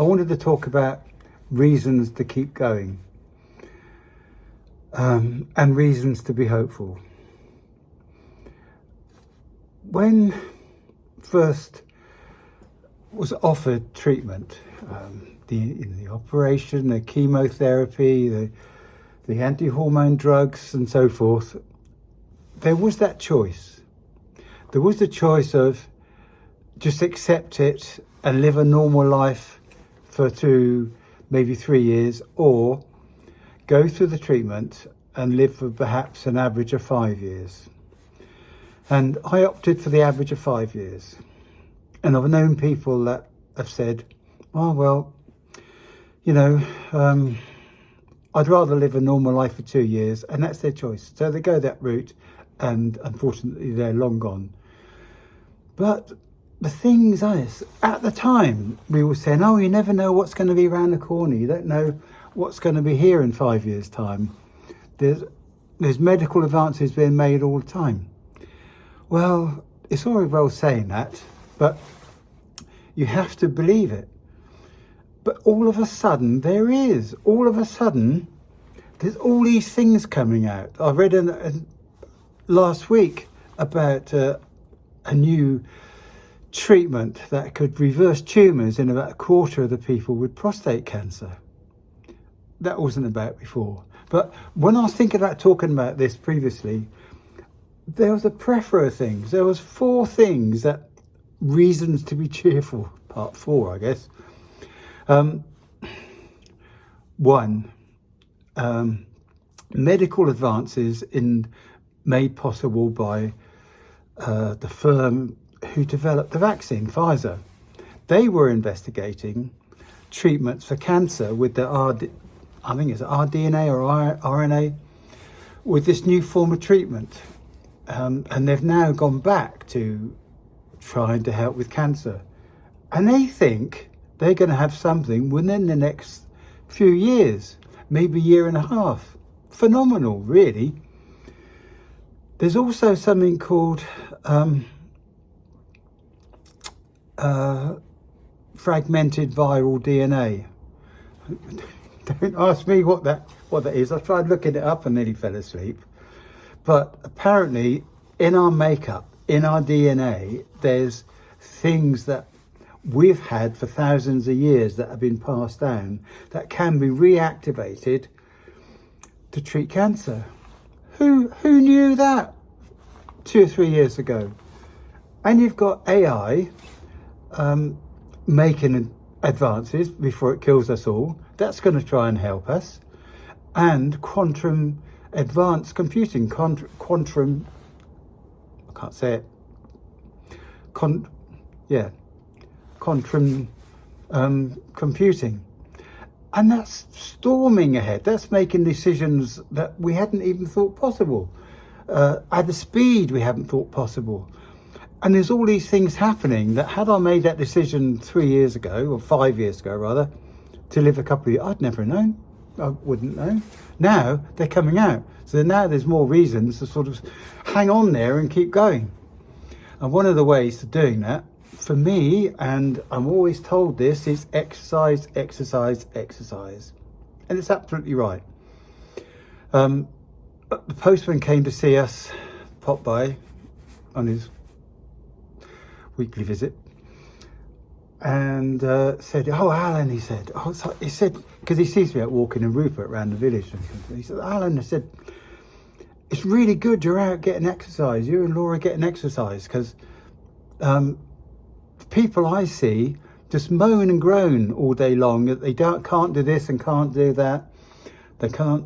I wanted to talk about reasons to keep going, and reasons to be hopeful. When first was offered treatment, the operation, the chemotherapy, the anti-hormone drugs and so forth, there was that choice. There was the choice of just accept it and live a normal life for 2, maybe 3 years, or go through the treatment and live for perhaps an average of 5 years. And I opted for the average of 5 years. And I've known people that have said, oh, well, you know, I'd rather live a normal life for 2 years, and that's their choice. So they go that route, and unfortunately they're long gone. But the thing is, at the time, we were saying, oh, you never know what's going to be around the corner. You don't know what's going to be here in 5 years' time. There's medical advances being made all the time. Well, it's all very well saying that, but you have to believe it. But all of a sudden, there's all these things coming out. I read last week about a new treatment that could reverse tumours in about a quarter of the people with prostate cancer. That wasn't about before. But when I was thinking about talking about this previously, there was a plethora of things. There was 4 things that reasons to be cheerful. Part 4, I guess. 1, medical advances made possible by the firm who developed the vaccine, Pfizer. They were investigating treatments for cancer with the I think it's rDNA or RNA, with this new form of treatment. And they've now gone back to trying to help with cancer. And they think they're going to have something within the next few years, maybe a year and a half. Phenomenal, really. There's also something called fragmented viral DNA. Don't ask me what that is. I tried looking it up and nearly fell asleep. But apparently in our makeup, in our DNA, there's things that we've had for thousands of years that have been passed down that can be reactivated to treat cancer. Who knew that 2 or 3 years ago? And you've got AI making advances before it kills us all. That's going to try and help us. And quantum advanced computing, quantum, I can't say it. Quantum computing, and that's storming ahead. That's making decisions that we hadn't even thought possible, at the speed we haven't thought possible. And there's all these things happening that had I made that decision 3 years ago, or 5 years ago rather, to live a couple of years, I'd never known. I wouldn't know. Now they're coming out, so now there's more reasons to sort of hang on there and keep going. And one of the ways to doing that, for me, and I'm always told this, is exercise, exercise, exercise. And it's absolutely right. The postman came to see us, popped by on his weekly visit, and said, oh, Alan, he said, because he sees me out walking in Rupert around the village. And he said, Alan, I said, it's really good you're out getting exercise. You and Laura getting exercise, because people I see just moan and groan all day long that they can't do this and can't do that. They can't.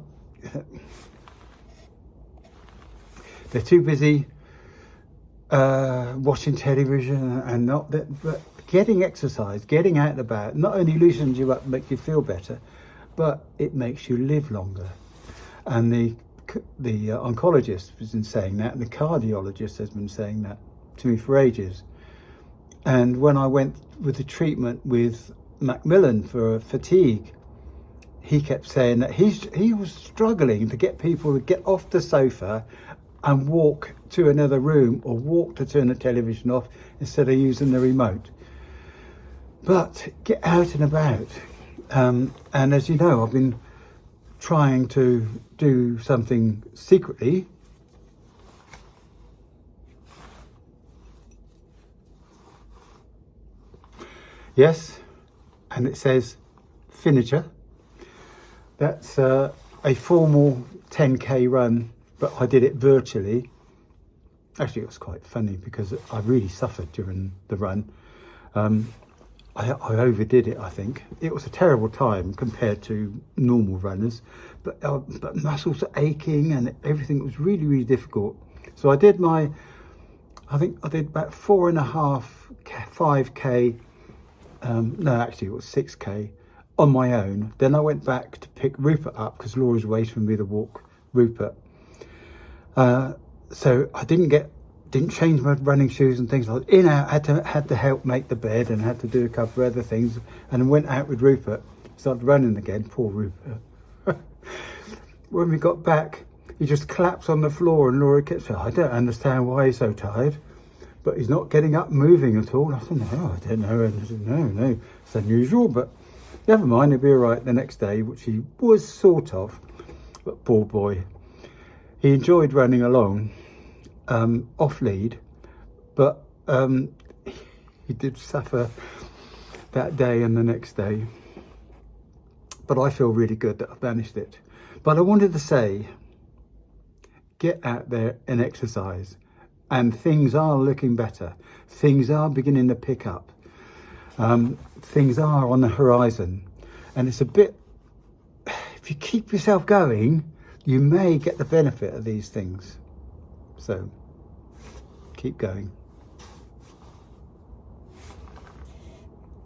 They're too busy watching television and not that. But getting exercise, getting out and about, not only loosens you up, makes you feel better, but it makes you live longer. And the oncologist has been saying that, and the cardiologist has been saying that to me for ages. And when I went with the treatment with Macmillan for fatigue, he kept saying that he was struggling to get people to get off the sofa and walk to another room, or walk to turn the television off instead of using the remote. But get out and about. And as you know, I've been trying to do something secretly. Yes, and it says finisher. That's a formal 10k run, but I did it virtually. Actually, it was quite funny because I really suffered during the run. I overdid it, I think. It was a terrible time compared to normal runners, but muscles are aching and everything was really, really difficult. So I did I think I did about 4.5, 5k, no, actually it was 6k on my own. Then I went back to pick Rupert up because Laura's waiting for me to walk Rupert. So I didn't change my running shoes and things. I was in out, had to help make the bed and had to do a couple of other things, and then went out with Rupert, started running again. Poor Rupert. When we got back, he just collapsed on the floor, and Laura kept saying, I don't understand why he's so tired, but he's not getting up moving at all. I said, no, I don't know. And I said, no, it's unusual, but never mind, he'll be all right the next day, which he was sort of. But poor boy, he enjoyed running along off lead, but he did suffer that day and the next day. But I feel really good that I've managed it. But I wanted to say, get out there and exercise, and things are looking better. Things are beginning to pick up. Things are on the horizon, and it's a bit, if you keep yourself going, you may get the benefit of these things. So keep going.